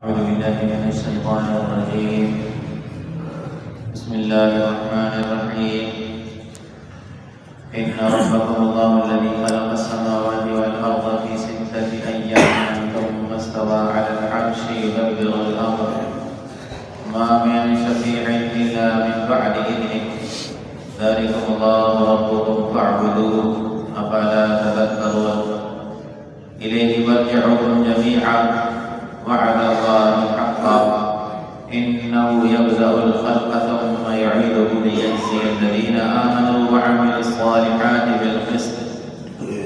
أعوذ بالله من الشيطان الرجيم. بسم الله الرحمن الرحيم. إن ربكم الله الذي خلق السماوات والأرض في 6 أيام ثم استوى على العرش يدبر الأمر ما من شفيع إلا من بعد إذنه ذلكم الله ربكم فاعبدوه أفلا تذكرون. إليه مرجعكم جميعا وعد الله حقا إنه يبدأ الخلق ثم يعيده ليجزي الذين آمنوا وعملوا الصالحات بالقسط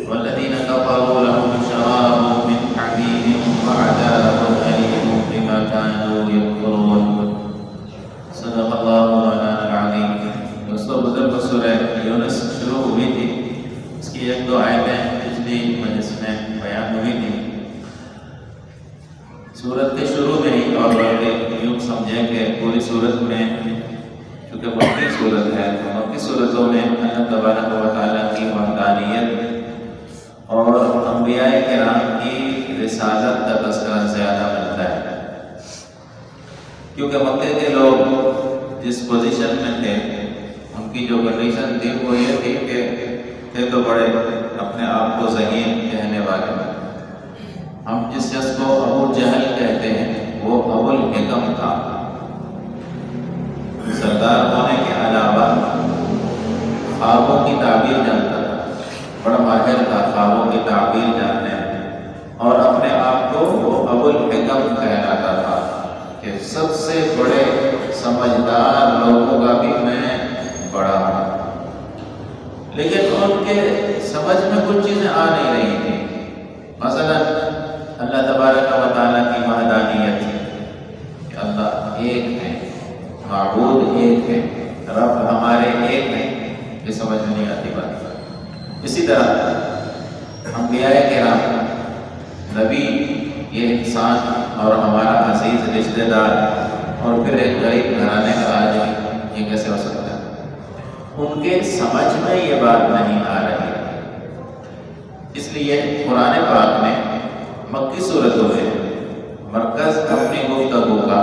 والذين كفروا لهم شراب من حميم وعذاب أليم بما كانوا يكفرون. صدق الله مولانا العظيم. دوستو بزرگ سورہ یونس شروع ہوئی تھی، اس کی ایک دو آیتیں پچھلی مجلس میں بیان ہوئی تھی. سورت کے شروع میں ہی اور یوں سمجھیں کہ پوری سورت میں چونکہ مکی سورت ہے تو مکی صورتوں میں اللہ تبارک و تعالیٰ کی وحدانیت اور انبیاء کرام کی رسالت کا تذکرہ زیادہ ملتا ہے، کیونکہ مکے کے لوگ جس پوزیشن میں تھے ان کی جو کنڈیشن تھی وہ یہ تھی کہ تھے تو بڑے اپنے آپ کو ذہین کہنے والے. ہم جس شخص کو ابو جہل کہتے ہیں وہ ابو الحکم تھا. سردار ہونے کے علاوہ خوابوں کی تعبیر جانتا تھا، بڑا ماہر تھا خوابوں کی تعبیر جاننے میں، اور اپنے آپ کو وہ ابو الحکم کہلاتا تھا کہ سب سے بڑے سمجھدار لوگوں کا بھی میں بڑا ہوں. لیکن ان کے سمجھ میں کچھ چیزیں آ نہیں رہی تھیں. مثلا اللہ تبارک و تعالیٰ کی وحدانیت کہ اللہ ایک ہے، معبود ایک ہے، رب ہمارے ایک ہیں، یہ سمجھ میں نہیں آتی بات. اسی طرح انبیاء کرام، نبی یہ انسان اور ہمارا عزیز رشتہ دار اور پھر ایک غریب گھرانے کا آدمی، یہ کیسے ہو سکتا ہے؟ ان کے سمجھ میں یہ بات نہیں آ رہی. اس لیے قرآن پاک نے مکی صورتوں میں مرکز اپنی گفتگو کا،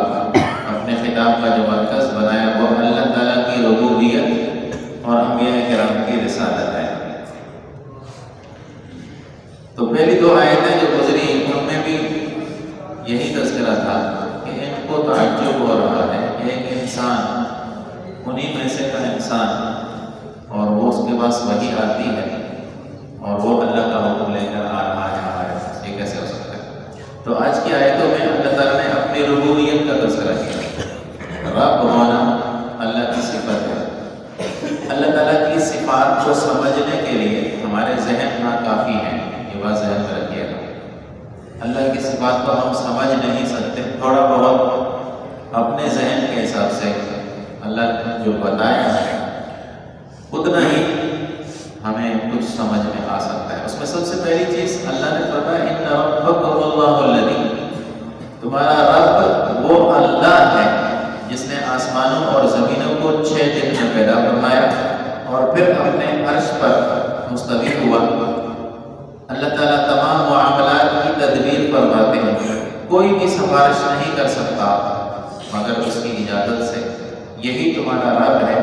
اپنے خطاب کا جو مرکز بنایا وہ اللہ تعالیٰ کی ربوبیت اور انبیاء کرام کی رسالت ہے. تو پہلی دو آیتیں جو گزری ان میں بھی یہی تذکرہ تھا کہ ان کو تعجب ہو رہا ہے، ایک انسان انہی میں سے کا انسان اور وہ اس کے پاس وحی آتی ہے اور وہ اللہ کا حکم لے کر آ رہا ہے ہمارے پاس، یہ کیسے ہو سکتا ہے؟ تو آج کی آیتوں میں اللہ تعالیٰ نے اپنی ربوبیت کا تذکرہ کیا. رب ہونا اللہ کی صفت ہے. اللہ تعالیٰ کی صفات کو سمجھنے کے لیے ہمارے ذہن ناکافی ہیں، یہ بات ذہن میں رکھیے گا. اللہ کی صفات کو ہم سمجھ نہیں سکتے. تھوڑا بہت اپنے ذہن کے حساب سے اللہ جو بتایا ہے اتنا ہی ہمیں کچھ سمجھ میں آ سکتا ہے. اس میں سب سے پہلی چیز اللہ نے فرمایا ان ربکم اللہ الذی، تمہارا رب وہ اللہ ہے جس نے آسمانوں اور زمینوں کو 6 دن میں پیدا فرمایا اور پھر اپنے عرش پر مستوی ہوا. اللہ تعالیٰ تمام معاملات کی تدبیر فرماتے ہیں. کوئی بھی سفارش نہیں کر سکتا مگر اس کی اجازت سے. یہی تمہارا رب ہے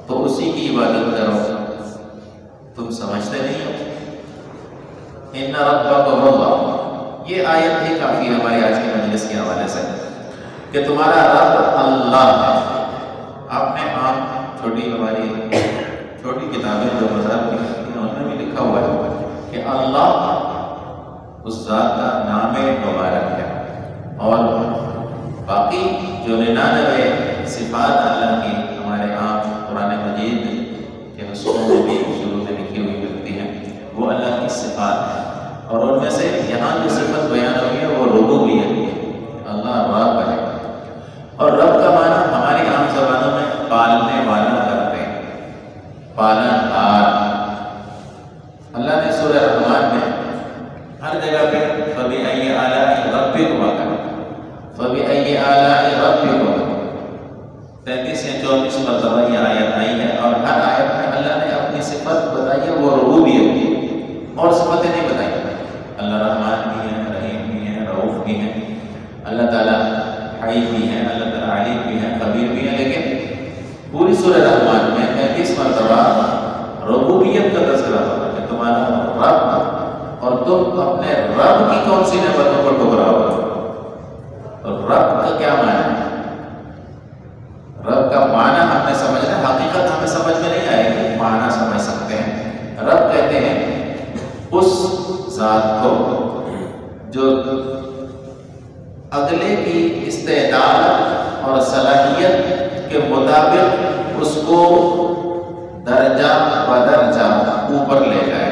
تو اسی کی عبادت کرو. تم سمجھتے نہیں ہو. ان ربکم اللہ، یہ آیت ہی کافی ہے ہماری آج کی مجلس کے حوالے سے کہ تمہارا رب اللہ ہے. آپ نے عام ہماری چھوٹی کتابیں جو مذہب کی ہیں ان میں بھی لکھا ہوا ہے کہ اللہ اس ذات کا نام مبارک ہے، اور باقی جو 99 صفات اللہ کی ہمارے عام قرآن مجید کے نسخوں میں بھی شروع میں لکھی ہوئی ملتی ہیں، وہ اللہ کی صفات ہے. اور ان میں سے یہاں جو صفت بیان ہوئی ہے وہ ربوبیت ہے. اللہ رب ہے، اور رب کا معنی ہماری عام زبانوں میں پالنے والا کرتے ہیں، پالن ہار. اللہ نے سورہ رحمان میں ہر جگہ پہ فَبِأَيِّ آلَاءِ رَبِّكُمَا، فَبِأَيِّ آلَاءِ رَبِّكُمَا 33 یا 34 مرتبہ یہ آیت آئی ہے، اور ہر آیت میں اللہ نے اپنی صفت بتائی ہے وہ ربوبیت کی، اور صفتیں نہیں بتائی. اللہ رحمان بھی ہے، رحیم بھی ہے، رؤوف بھی ہے. اللہ تعالیٰ حی بھی ہے، اللہ تعالیٰ علیم بھی ہے، خبیر بھی ہے، لیکن پوری سورہ رحمان میں 35 مرتبہ ربوبیت کا تذکرہ ہوتا ہے کہ تمہارا رب، اور تم اپنے رب کی کون سی نعمتوں کو ٹھکراؤ گے؟ اور رب کا کیا معنی ہے؟ رب کا معنی ہم نے سمجھنا ہے، حقیقت ہمیں سمجھ میں نہیں آئے گی، معنی سمجھ سکتے ہیں۔ رب کہتے ہیں اس ذات کو جو اگلے کی استعداد اور صلاحیت کے مطابق اس کو درجہ بدرجہ اوپر لے جائے،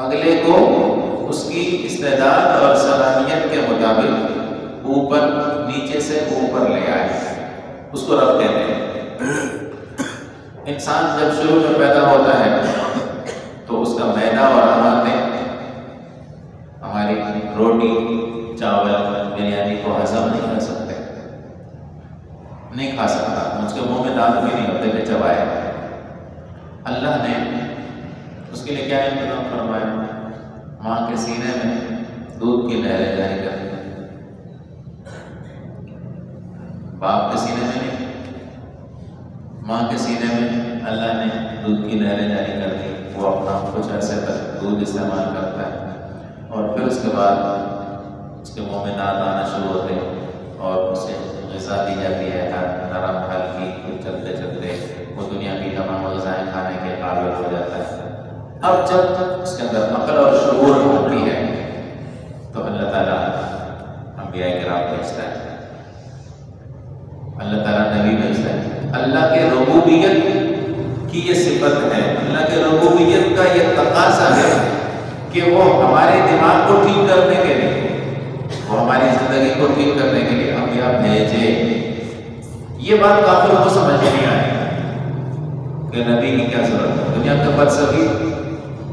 اگلے کو اس کی استعداد اور صلاحیت کے مطابق اوپر نیچے سے اوپر لے آئے، اس کو رب کہتے ہیں۔ انسان جب شروع میں پیدا ہوتا ہے تو اس کا معدہ اور آنتیں ہماری روٹی چاول بریانی کو ہضم نہیں کر سکتے، نہیں کھا سکتا، اس کے منہ میں دانت بھی نہیں ہوتے کہ چبائے۔ اللہ نے اس کے لیے کیا انتظام فرمایا؟ ماں کے سینے میں دودھ کی نہریں جاری کر دی، باپ کے سینے میں نہیں، ماں کے سینے میں اللہ نے دودھ کی نہریں جاری کر دی، وہ اپنا کچھ عرصے تک دودھ استعمال کرتا ہے، اور پھر اس کے بعد اس کے منہ میں دانت آنا شروع ہوتے ہیں اور اسے غذا دی جاتی ہے، نرم ہلکی، کچھ چلتے چلتے وہ دنیا کی تمام غذائیں کھانے کے قابل ہو جاتا ہے۔ اب جب اس کے اندر عقل اور شعور ہوتی ہے تو اللہ تعالیٰ انبیاء کرام بھیجتا ہے، اللہ تعالیٰ نبی بھیجتا ہے۔ اللہ کے ربوبیت کی یہ صفت ہے، اللہ کے ربوبیت کا یہ تقاضا ہے کہ وہ ہمارے دماغ کو ٹھیک کرنے کے لیے، وہ ہماری زندگی کو ٹھیک کرنے کے لیے انبیاء بھیجے۔ یہ بات کافروں کو سمجھ نہیں آئی کہ نبی کی کیا ضرورت ہے، دنیا کے فلسفی،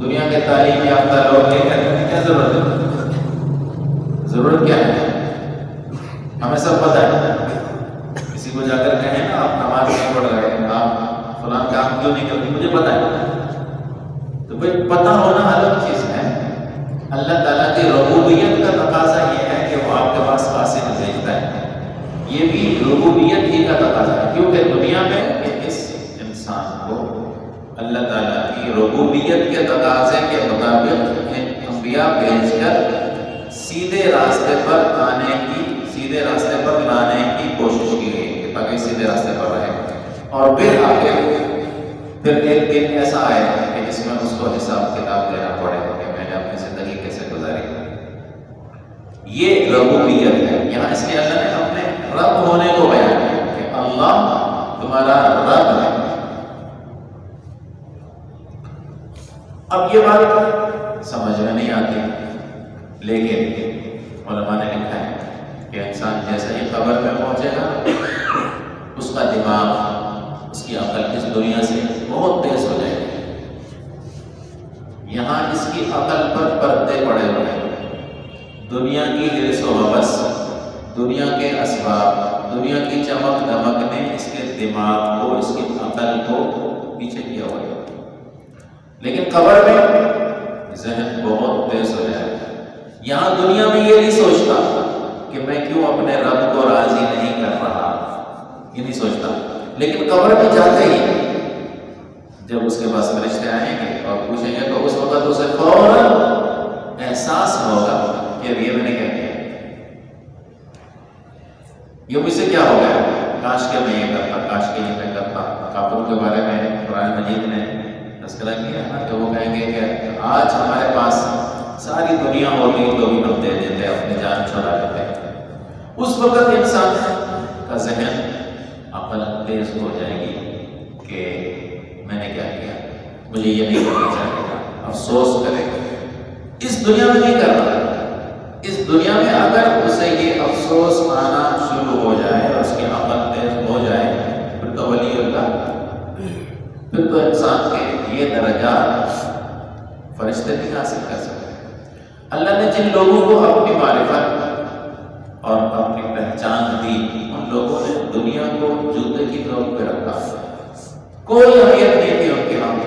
دنیا کے تعلیم یافتہ لوگ یہ کہتے ہیں کیا ضرورت ہے؟ ضرورت کیا ہے؟ ہمیں سب پتہ ہے۔ کسی کو جا کر کہیں نا آپ نماز نہیں پڑھ رہے، آپ فلاں کام کیوں نہیں کرتے، مجھے پتہ ہے، تو بھائی پتہ ہونا الگ چیز ہے۔ اللہ تعالیٰ کی ربوبیت کا تقاضا یہ ہے کہ وہ آپ کے پاس قاصد بھیجتا ہے، یہ بھی ربوبیت ہی کا تقاضا ہے، کیونکہ دنیا میں اس انسان کو اللہ تعالیٰ کی ربوبیت کے تقاضے کے مطابق انبیاء بھیج کر سیدھے راستے پر آنے کی، سیدھے راستے پر لانے کی کوشش کی گئی کہ تاکہ سیدھے راستے پر رہے، اور پھر آگے پھر ایک دن ایسا آئے کہ جس میں اس کو حساب کتاب دینا پڑے کہ میں نے اپنی زندگی کیسے گزاری۔ یہ ربوبیت ہے۔ یہاں اس لیے اللہ نے اپنے رب ہونے کو بیان کیا کہ اللہ تمہارا رب ہے۔ اب یہ بات سمجھ میں نہیں آتی، لیکن علماء نے لکھا ہے کہ انسان جیسے ہی قبر میں پہنچے گا اس کا دماغ، اس کی عقل اس دنیا سے بہت تیز ہو جائے گی۔ یہاں اس کی عقل پر پردے پڑے ہوئے ہیں، دنیا کی حرص و حوث، دنیا کے اسباب، دنیا کی چمک دمک نے اس کے دماغ کو، اس کی عقل کو پیچھے کیا ہوا ہے۔ لیکن قبر میں ذہن بہت تیز ہو جائے گا۔ یہاں دنیا میں یہ نہیں سوچتا کہ میں کیوں اپنے رب کو راضی نہیں کر رہا، یہ نہیں سوچتا، لیکن قبر میں جاتے ہی جب اس کے پاس فرشتے آئیں گے اور پوچھیں گے تو اس وقت اسے فوراً احساس ہوگا کہ اب یہ میں نے کیا کیا، یہ مجھ سے کیا ہو گیا، کاش کہ میں یہ کرتا، کاش کہ یہ میں کرتا۔ کافروں کے بارے میں قرآن مجید نے تذکرہ کیا ہے کہ وہ کہیں گے کہ آج ہمارے پاس ساری دنیا ہوتی تو بھی ہم دے دیتے، اپنی جان چھڑا لیتے۔ اس وقت انسان کا ذہن، عقل تیز ہو جائے گی کہ میں نے کیا کیا، مجھے یہ نہیں کرنا چاہیے تھا، افسوس کرے گا۔ اس دنیا میں نہیں کرنا، اس دنیا میں اگر اسے یہ افسوس آنا شروع ہو جائے اور اس کی عقل تیز ہو جائے پھر تو ولی اللہ، پھر تو انسان کے یہ درجات فرشتے نہیں حاصل کر سکتے۔ اللہ نے جن لوگوں کو اپنی معرفت اور اپنی پہچان دی، ان لوگوں نے دنیا کو جوتے کی نوک پہ رکھا، کوئی اہمیت نہیں تھی ان کے ہم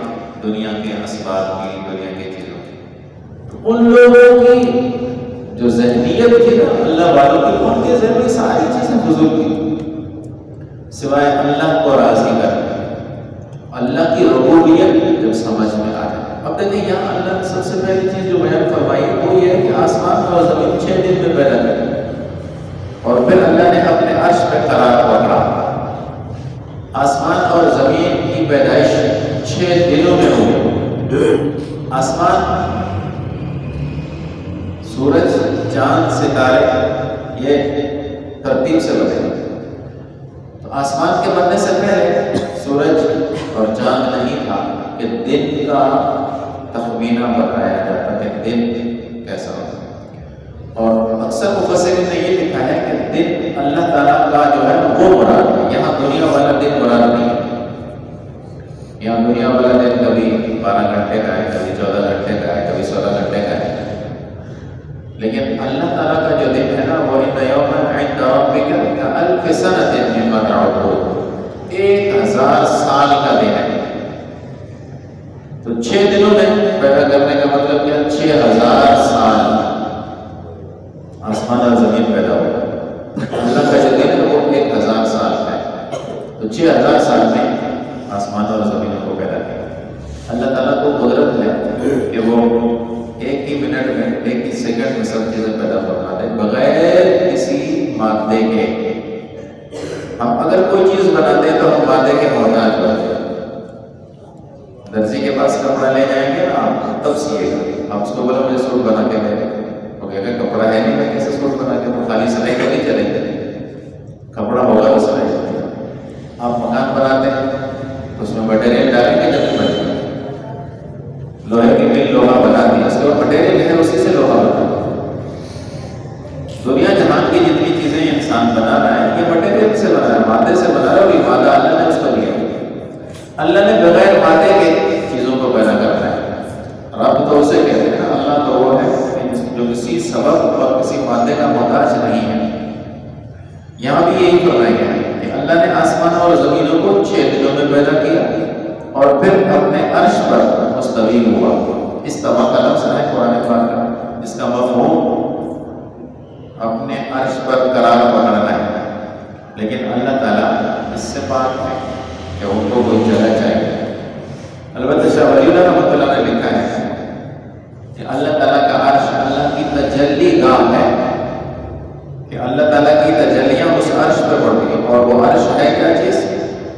دنیا کے اسباب کی، دنیا کی چیزوں کی۔ ان لوگوں کی جو ذہنیت تھی نا اللہ والوں کی، ان کے ذہن میں ساری چیزیں فضول تھی سوائے اللہ کو راضی کرنا، اللہ کی ربوبیت جب سمجھ میں آ جائے۔ اب دیکھیں یہاں اللہ نے سب سے پہلی چیز جو بیان فرمائی وہ یہ ہے کہ آسمان اور زمین 6 دن میں پیدا کی، اور پھر اللہ نے اپنے عرش پہ قرار پکڑا۔ آسمان اور زمین کی پیدائش 6 دنوں میں ہوئی۔ آسمان، سورج، چاند، ستارے یہ ترتیب سے بنے۔ تو آسمان کے بننے سے پہلے سورج اور چاند نہیں تھا کہ دن کا تخمینہ بتایا جاتا کہ دن کیسا ہوگا، اور اکثر مفسرین نے یہ لکھا ہے کہ دن اللہ تعالیٰ کا جو ہے وہ مراد ہے، یہاں دنیا والا دن مراد نہیں ہے۔ یہاں دنیا والا دن کبھی 12 گھنٹے کا ہے، کبھی 14 گھنٹے کا ہے، کبھی 16 گھنٹے کا ہے، لیکن اللہ تعالیٰ کا جو دن ہے نا وہ إِنَّ يَوْمًا عِندَ رَبِّكَ كَأَلْفِ سَنَةٍ مِّمَّا تَعُدُّونَ، 1000 سال کا دن ہے۔ تو 6 دنوں میں پیدا کرنے کا مطلب کیا؟ 6000 سال آسمان اور زمین پیدا ہوا۔ اللہ کا جو دن ہے وہ 1000 سال کا ہے، تو 6000 سال میں آسمان اور زمین کو پیدا کیا۔ اللہ تعالیٰ کو قدرت ہے کہ وہ ایک ہی منٹ میں، ایک ہی سیکنڈ میں سب چیزیں پیدا فرما دے بغیر کسی مادے کے۔ ہم اگر کوئی چیز بناتے ہیں تو ہم مادے کے محتاج ہوتے ہیں۔ درزی کے پاس کپڑا لے جائیں گے نا آپ، تب سیے گا۔ آپ اس کو بولے مجھے سوٹ بنا کے دے، وہ کہے گا کپڑا ہے نہیں، میں کیسے سوٹ بنا کے دوں؟ خالی سلائی کر نہیں چلے گا، کپڑا ہوگا تو سلائی۔ آپ مکان بناتے ہیں تو اس میں مٹیریل ڈالیں گے جب بنے گا۔ لوہے کی مل لوہا بنا دیا، اس کے بعد مٹیریل ہے اسی سے لوہا بنا۔ دنیا جہان کی جتنی چیزیں انسان بنا رہا ہے یہ مٹیریل سے بنا رہا ہے، مادے سے بنا رہا ہے، اور یہ مادہ اللہ نے اس کو دیا۔ اللہ نے بغیر مادے کے چیزوں کو پیدا کرنا ہے۔ رب تو اسے کہتے ہیں نا، اللہ تو وہ ہے جو کسی سبب اور کسی مادے کا محتاج نہیں ہے۔ یہاں بھی یہی فرمایا گیا ہے کہ اللہ نے آسمان اور زمینوں کو 6 دنوں میں پیدا کیا، اور پھر اپنے عرش پر مستوی ہوا۔ استوا کا لفظ ہے قرآن پاک کا، اس کا مفہوم اپنے عرش پر قرار پکڑنا ہے، لیکن اللہ تعالیٰ اس سے پاک ہے کہ ان کو کوئی جگہ چاہیے۔ البتہ شاہ ولی اللہ رحمۃ اللہ نے لکھا ہے کہ اللہ تعالیٰ کا عرش اللہ کی تجلی گاہ ہے، کہ اللہ تعالیٰ کی تجلیاں اس عرش پہ پڑتی ہیں، اور وہ عرش ہے کیا چیز؟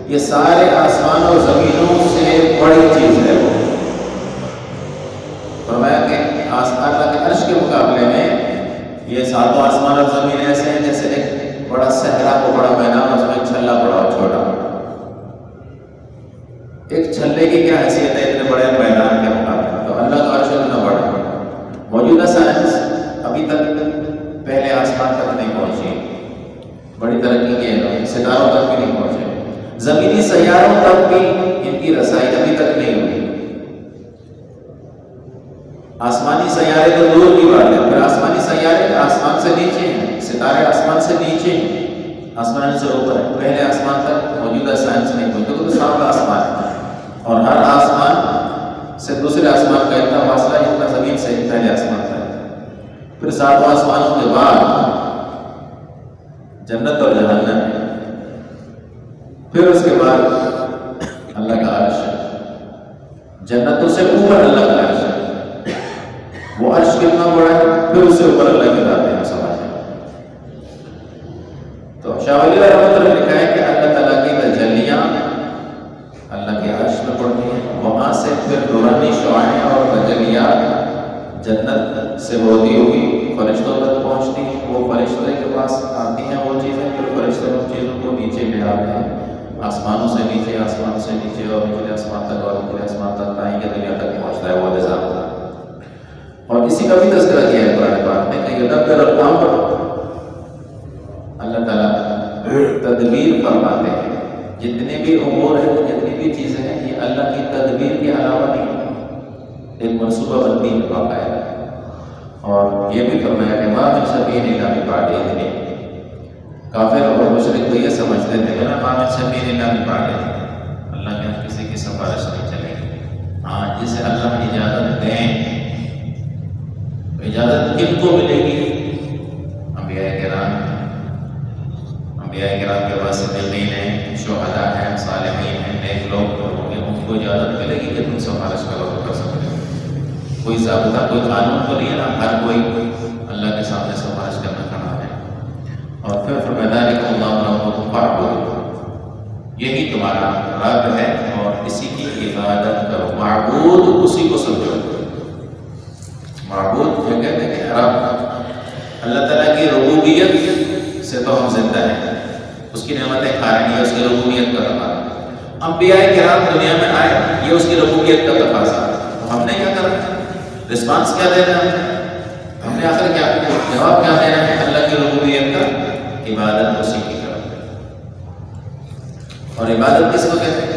یہ سارے آسمان اور زمینوں سے بڑی چیز ہے۔ وہ فرمایا کہ اللہ کے عرش کے مقابلے میں یہ 7 آسمان اور زمین ایسے ہیں جیسے ایک بڑا صحرا کو بڑا میدان، اس میں ایک چھلا پڑا ہو چھوٹا۔ ایک چھلے کی کیا حیثیت ہے اتنے بڑے میدان کے مقابلے؟ تو اللہ کا عرش اتنا بڑا ہے۔ موجودہ سائنس ابھی تک پہلے آسمان تک نہیں پہنچی، بڑی ترقی کے ستاروں تک بھی نہیں پہنچے، زمینی سیاروں تک بھی ان کی رسائی ابھی تک نہیں ہوئی۔ آسمانی سیارے تو دور کی بات ہے، پھر آسمانی سیارے آسمان سے نیچے ہیں، ستارے آسمان سے نیچے ہیں، آسمان سے اوپر ہے۔ پہلے آسمان تک موجودہ سائنس نہیں پہنچی، تو 7 آسمان ہے، اور ہر آسمان سے دوسرے آسمان کا اتنا فاصلہ جتنا زمین سے پہلے آسمان تھا۔ پھر 7 آسمانوں کے بعد جنت اور جہنم ہے، پھر اس کے بعد اللہ کا عرش ہے، جنتوں سے اوپر اللہ کا عرش ہے۔ وہ عرش کتنا بڑا ہے، پھر اس سے اوپر اللہ کی ذات ہے، سمجھیں۔ تو شاہ ولی اللہ رحمۃ اللہ نے لکھا ہے کہ اللہ تعالیٰ کی تجلیاں اللہ کے عرش میں پڑتی ہیں، وہاں سے پھر نورانی شعاعیں اور تجلیات جنت سے ہوتی ہوئی فرشتوں تک پہنچتی ہیں۔ وہ فرشتے کے پاس آتی ہیں وہ چیزیں، پھر فرشتے ان چیزوں کو نیچے گراتے ہیں، آسمانوں سے نیچے، آسمان سے نیچے، اور نچلے آسمان تک، اور نچلے آسمان تک، تائیں کہ دنیا تک پہنچتا ہے وہ نظام۔ اور اسی کا بھی تذکرہ کیا ہے قرآن پاک میں کہ یدبر الامر، اللہ تعالیٰ تدبیر فرماتے ہیں۔ جتنے بھی امور ہیں، جتنی بھی چیزیں ہیں، یہ اللہ کی تدبیر کے علاوہ نہیں، ایک منصوبہ بندی ہے باقاعدہ۔ اور یہ بھی فرمایا کہ ما من شفیع الا من بعد اذنہ۔ کافر اور مشرک تو یہ سمجھتے تھے کہ ما من شفیع الا من بعد اذنہ، اللہ کے یہاں کسی کی سفارش نہیں چلے گی۔ ہاں، جسے اللہ اجازت دیں، اجازت کن کو ملے گی؟ انبیاء کرام کے پاس صدیقین ہیں، شہداء ہیں، صالحین ہیں، نیک لوگ ہوں گے، ان کو اجازت ملے گی کہ تم سفارش کرو تو کر سکتے ہو۔ کوئی ضابطہ، کوئی قانون تو نہیں ہے نا، ہر کوئی اللہ کے سامنے سفارش کرنا کھڑا ہے۔ اور پھر ذالک اللہ ربکم فاعبدوہ، یہی تمہارا رب ہے اور اسی کی عبادت کرو۔ معبود اسی کو سمجھو، معبود جو کہتے ہیں کہ رب، اللہ تعالیٰ کی ربوبیت سے تو ہم زندہ ہیں، اس کی نعمتیں کھا رہے ہیں، اس کی ربوبیت کا تقاضا۔ انبیاء کرام دنیا میں آئے، یہ اس کی ربوبیت کا تقاضا، ہم نے کیا کرنا، رسپانس کیا دینا ہے، ہم نے آخر کیا جواب کیا دینا ہے، اللہ کی ربوبیت کا، عبادت اسی کی کرو۔ اور عبادت کس کو کہتے ہیں؟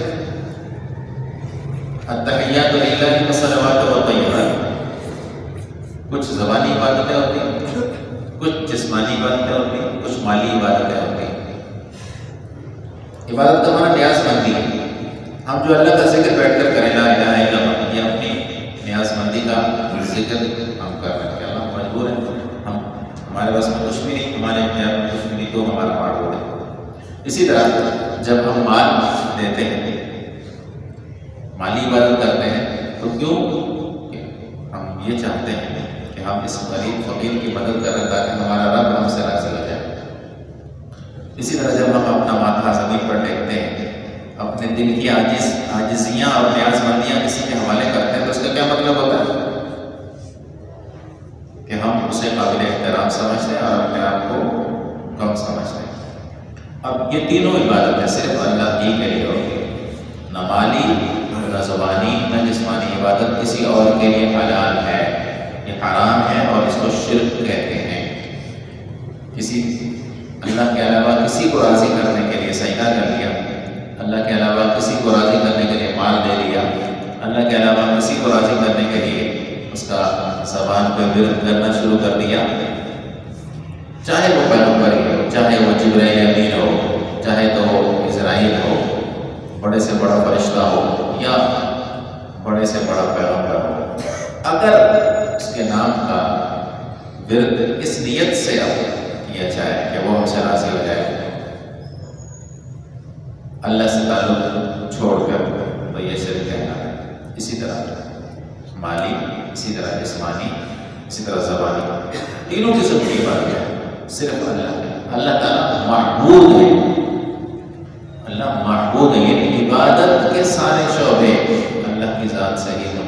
التحیات للہ والصلوات والطیبات۔ کچھ زبانی عبادتیں ہوتی ہیں، کچھ جسمانی عبادتیں ہوتی ہیں، کچھ مالی عبادتیں ہوتی ہیں۔ عبادت کا ہمارا نیاز مندی ہے، ہم جو اللہ کا ذکر بیٹھ کر کریں، لا الہ الا اللہ، یہ اپنی نیاز مندی کا ذکر ہم کر رہے ہیں کہ اللہ مجبور ہے، ہمارے پاس میں کچھ بھی نہیں، ہمارے اپنے آپ میں کچھ بھی نہیں، تو ہمارا معبود ہے۔ اسی طرح جب ہم مال دیتے ہیں، مالی عبادت کرتے ہیں، تو کیوں؟ ہم یہ چاہتے ہیں کہ ہم اس غریب فقیر کی مدد کریں تاکہ ہمارا رب ہم سے راضی ہو جائے۔ اسی طرح جب ہم اپنا ماتھا زمین پر ٹیکتے ہیں، اپنے دل کی عاجزیاں اور نیاز مندیاں کسی کے حوالے کرتے ہیں، تو اس کا کیا مطلب ہوتا ہے کہ ہم اسے قابل احترام سمجھتے ہیں اور اپنے آپ کو کم سمجھتے ہیں۔ اب یہ تینوں عبادتیں صرف اللہ ہی کے لیے ہوتی ہے، نہ مالی، نہ زبانی، نہ جسمانی عبادت کسی اور کے لیے حلال ہے، یہ حرام ہے اور اس کو شرک کہتے ہیں۔ کسی اللہ کے علاوہ کسی کو راضی کرنے کے لیے سجدہ کر لیا، اللہ کے علاوہ کسی کو راضی کرنے کے لیے مال دے دیا، اللہ کے علاوہ کسی کو راضی کرنے کے لیے اس کا زبان پہ ورد کرنا شروع کر دیا، چاہے وہ پیغمبر ہی ہو، چاہے وہ جبرائیل امین ہو، چاہے تو اسرائیل ہو، بڑے سے بڑا فرشتہ ہو یا بڑے سے بڑا پیغمبر ہو، اگر اس کے نام کا ورد اس نیت سے کیا جائے کہ وہ ہم سے راضی ہو جائے، اللہ سے تعلق چھوڑ کر، تو یہ شرک کہنا ہے۔ اسی طرح مالی، اسی طرح جسمانی، اسی طرح زبانی، تینوں قسم کی عبادت صرف اللہ تعالیٰ معبود ہے، اللہ معبود ہے، یعنی عبادت کے سارے شعبے اللہ کی ذات سے ہی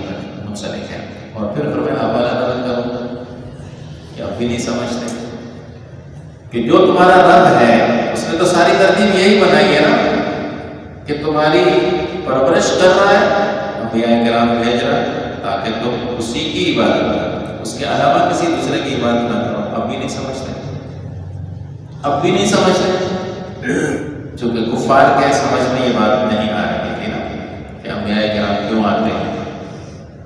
منسلک ہیں۔ اور پھر میں حوالہ بدل کروں کہ اب بھی نہیں سمجھتے کہ جو تمہارا رب ہے اس نے تو ساری ترتیب یہی بنائی ہے نا کہ تمہاری پرورش کر رہا ہے، انبیاء کرام بھیج رہا ہے تاکہ تم اسی کی عبادت کرو، اس کے علاوہ کسی دوسرے کی عبادت نہ کرو۔ اب بھی نہیں سمجھتے، اب بھی نہیں سمجھتے، چونکہ کفار کے سمجھ میں یہ بات نہیں آ رہی تھی نا کہ انبیاء کرام کیوں آتے ہیں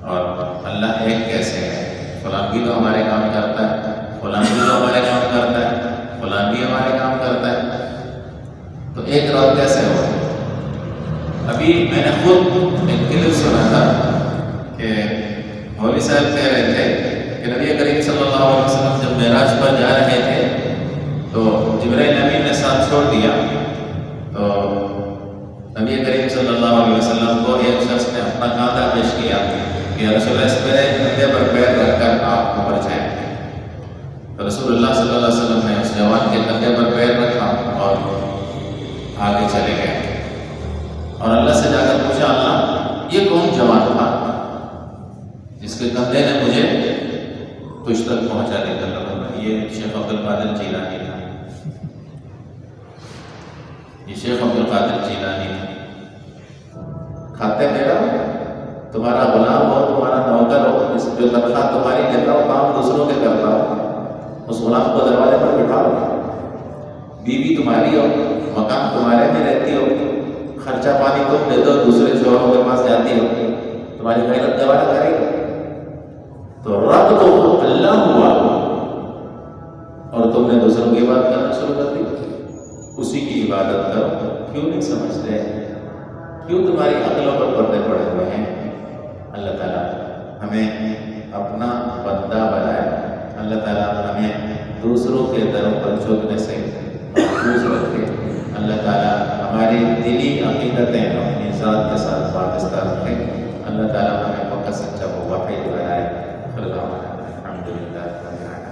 اور اللہ ایک کیسے ہے، فلاں بھی تو ہمارے کام کرتا ہے، فلاں بھی تو ہمارے کام کرتا ہے، فلاں بھی ہمارے کام کرتا ہے، تو ایک رب کیسے ہو؟ ابھی میں نے خود ایک کلپ سنا تھا کہ مولوی صاحب کہہ رہے تھے کہ نبی کریم صلی اللہ علیہ وسلم جب معراج پر جا رہے تھے تو جبرائیل امین نے ساتھ چھوڑ دیا، تو نبی کریم صلی اللہ علیہ وسلم کو ایک شخص نے اپنا کاندھا پیش کیا کہ رسول اللہ اس میرے کندھے پر پیر رکھ کر آپ اوپر جائیں، تو رسول اللہ صلی اللہ علیہ وسلم نے اس جوان کے کندھے پر پیر رکھا اور آگے چلے گئے، اور اللہ سے جا کر پوچھا اللہ یہ کون جوان تھا جس کے کندھے نے مجھے تجھ تک پہنچا دے کر لگا؟ یہ شیخ عبد القادر جیلانی تھا، یہ شیخ عبد القادر جیلانی تھا۔ کھاتے میرا تمہارا غلام ہو، تمہارا نوکر ہو، جو تنخواہ تمہاری دیتا ہو کام دوسروں کے کرتا ہو، اس غلام کو دروازے پر بٹھاؤ، بیوی تمہاری ہو، مکان تمہارے میں رہتی ہو، خرچہ پانی تم دے دو، دوسرے شوہروں کے پاس جاتی ہو، تمہاری غیرت گوارا کرے گا؟ تو رب تو اللہ ہوا اور تم نے دوسروں کی عبادت کرنا شروع کر دی، اسی کی عبادت کرو۔ کیوں نہیں سمجھتے؟ کیوں تمہاری عقلوں پر پردے پڑے ہوئے ہیں؟ اللہ تعالیٰ ہمیں اپنا بندہ بنائے، اللہ تعالیٰ ہمیں دوسروں کے دروں پر جھکنے سے محفوظ رکھے۔ ہماری دلی عقیدتیں اپنی ذات کے ساتھ وابستہ رکھیں. اللہ تعالیٰ ہمیں پکا سچا موحد بنائے. الحمد للہ.